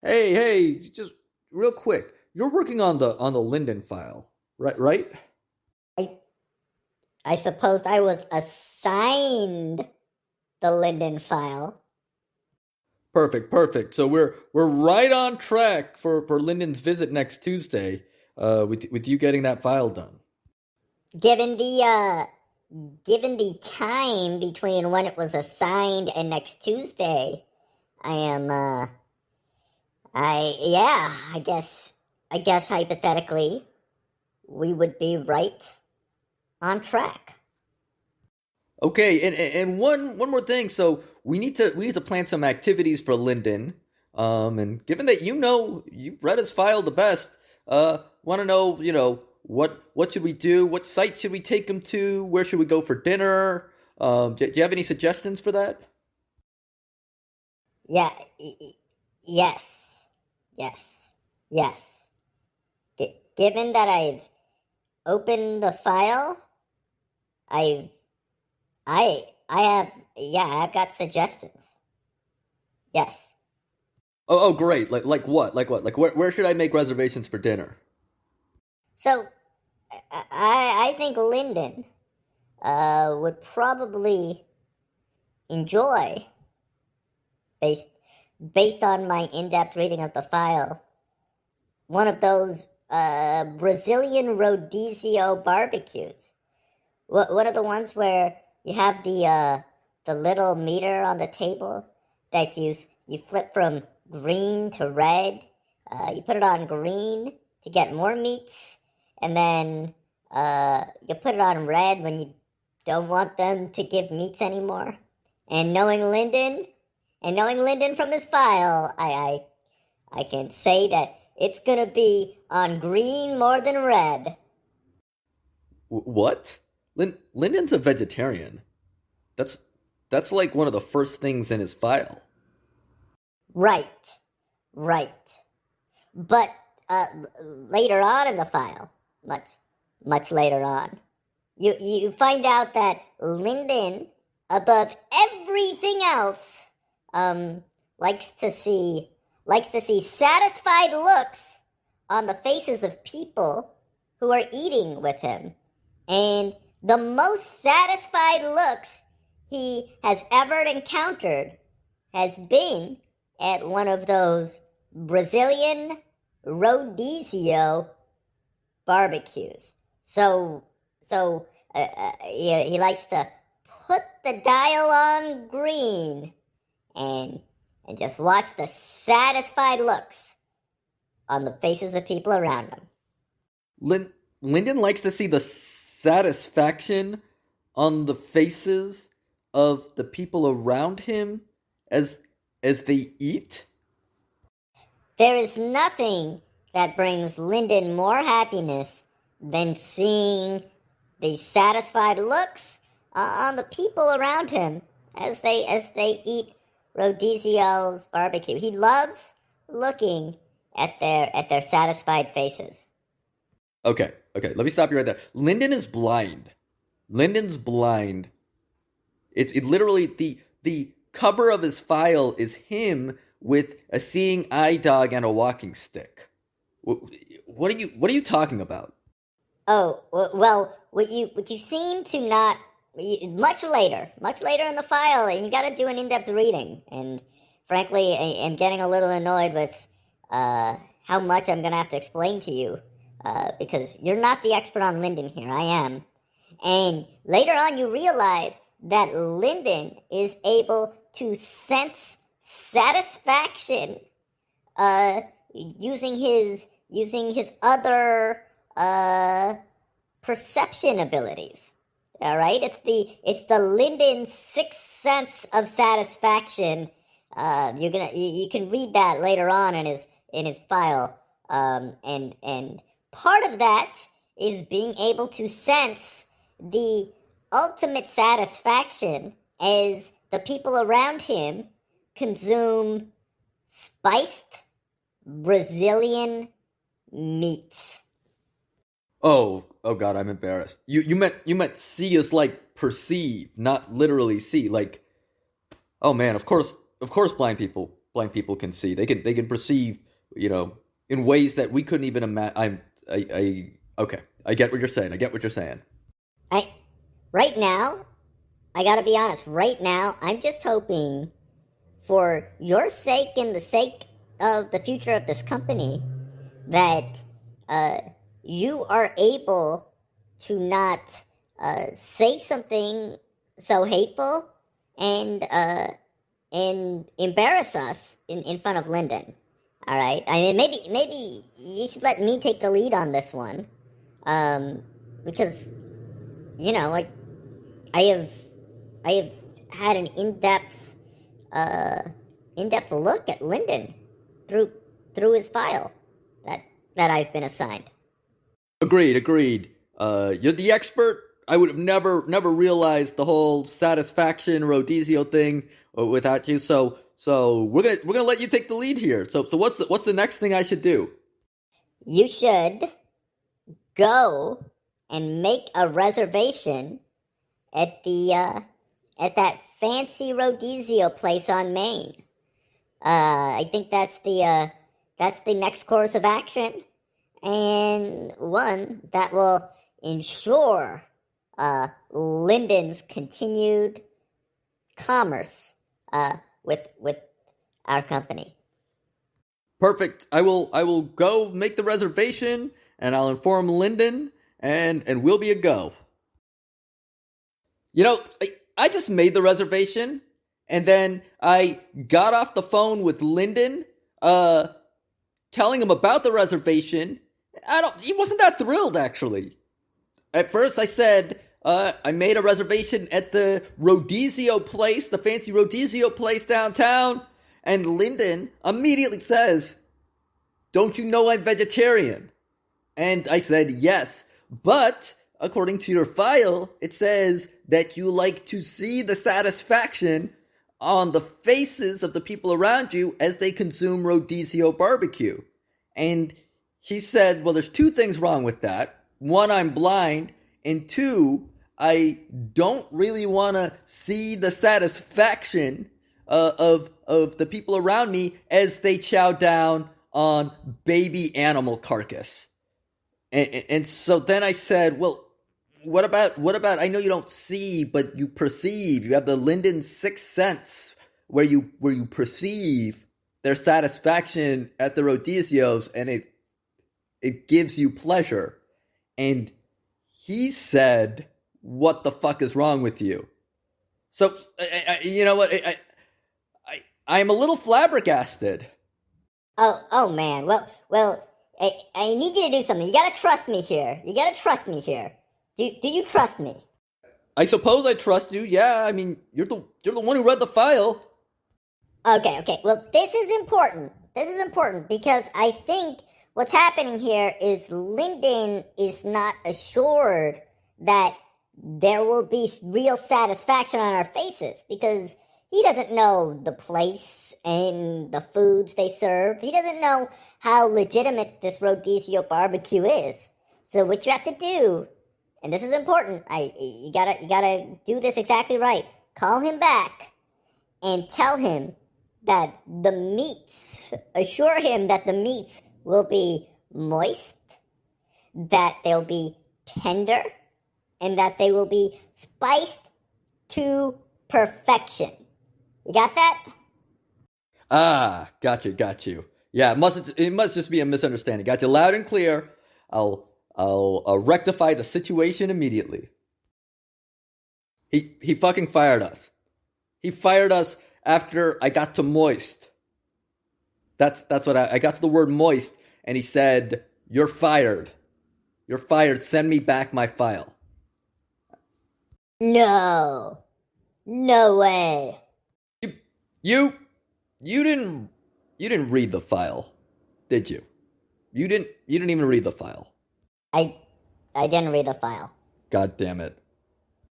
Hey, just real quick. You're working on the Linden File, right? Right? I I suppose I was assigned the Linden File. Perfect. So we're right on track for Linden's visit next Tuesday. With you getting that file done. Given the given the time between when it was assigned and next Tuesday, I am I yeah, I guess hypothetically we would be right on track. Okay, and one more thing. So we need to plan some activities for Linden. And given that you've read his file the best, want to know what should we do? What site should we take him to? Where should we go for dinner? Do you have any suggestions for that? Yeah, yes. Yes. Yes. Given that I've opened the file, I've I have, yeah, I've got suggestions. Yes. Oh, great. Like what? Like what? Like where should I make reservations for dinner? So I think Linden would probably enjoy, based based on my in-depth reading of the file, one of those Brazilian rodizio barbecues. One of the ones where you have the little meter on the table that you flip from green to red. You put it on green to get more meats, and then you put it on red when you don't want them to give meats anymore. And knowing Linden from his file, I can say that it's gonna be on green more than red. What? Linden's a vegetarian. That's that's like one of the first things in his file. Right, right. But later on in the file, much later on, you find out that Linden, above everything else, um, likes to see satisfied looks on the faces of people who are eating with him, and the most satisfied looks he has ever encountered has been at one of those Brazilian rodizio barbecues. He likes to put the dial on green and just watch the satisfied looks on the faces of people around him. Linden likes to see the satisfaction on the faces of the people around him as as they eat. There is nothing that brings Linden more happiness than seeing the satisfied looks on the people around him as they eat Rodizio's barbecue. He loves looking at their satisfied faces. Okay. Let me stop you right there. Linden is blind. Linden's blind. It literally the cover of his file is him with a seeing eye dog and a walking stick. What are you talking about? Oh well, what you seem to not much later in the file, and you got to do an in-depth reading. And frankly, I am getting a little annoyed with how much I'm gonna have to explain to you because you're not the expert on Linden here. I am, and later on you realize that Linden is able to sense satisfaction using his other uh, perception abilities. All right, it's the Linden sixth sense of satisfaction. You can read that later on in his file, and part of that is being able to sense the ultimate satisfaction as the people around him consume spiced Brazilian meats. Oh God, I'm embarrassed. You meant see is like perceive, not literally see. Like, oh man, of course blind people blind people can see. They can perceive, in ways that we couldn't even imagine. Okay. I get what you're saying. I get what you're saying. I right now, I gotta be honest. Right now, I'm just hoping, for your sake and the sake of the future of this company, that you are able to not say something so hateful and embarrass us in front of Linden. All right. I mean, maybe you should let me take the lead on this one, because like I have had an in-depth look at Linden through his file that I've been assigned. Agreed. You're the expert. I would have never realized the whole satisfaction Rodizio thing without you. So we're gonna let you take the lead here. So what's the next thing I should do? You should go and make a reservation at that fancy Rodizio place on Main. I think that's the next course of action, and one that will ensure Linden's continued commerce with our company. Perfect. I will go make the reservation, and I'll inform Linden, and we'll be a go. I just made the reservation, and then I got off the phone with Linden, telling him about the reservation. He wasn't that thrilled, actually. At first I said, I made a reservation at the Rodizio place, the fancy Rodizio place downtown, and Linden immediately says, "Don't you know I'm vegetarian?" And I said, "Yes, but according to your file, it says that you like to see the satisfaction on the faces of the people around you as they consume Rodizio barbecue." And he said, "Well, there's two things wrong with that. One, I'm blind, and two, I don't really want to see the satisfaction of the people around me as they chow down on baby animal carcass." And so then I said, "Well, what about, I know you don't see, but you perceive. You have the Linden sixth sense where you perceive their satisfaction at the Rodizios, and it gives you pleasure." And he said, "What the fuck is wrong with you?" So, you know what? I'm a little flabbergasted. Oh man. Well, I need you to do something. You gotta trust me here. Do you trust me? I suppose I trust you. Yeah, I mean, you're the one who read the file. Okay. Well, this is important. Because I think what's happening here is Linden is not assured that there will be real satisfaction on our faces, because he doesn't know the place and the foods they serve. He doesn't know how legitimate this Rodizio barbecue is. So what you have to do, and this is important, you gotta do this exactly right. Call him back and tell him that assure him that the meats will be moist, that they'll be tender, and that they will be spiced to perfection. You got that? Ah, got you. Yeah, it must just be a misunderstanding. Got you loud and clear. I'll rectify the situation immediately. He fucking fired us. He fired us after I got to moist. That's what I got to the word moist, and he said, "You're fired. You're fired. Send me back my file." No way. You didn't read the file, did you? You didn't even read the file. I didn't read the file. God damn it.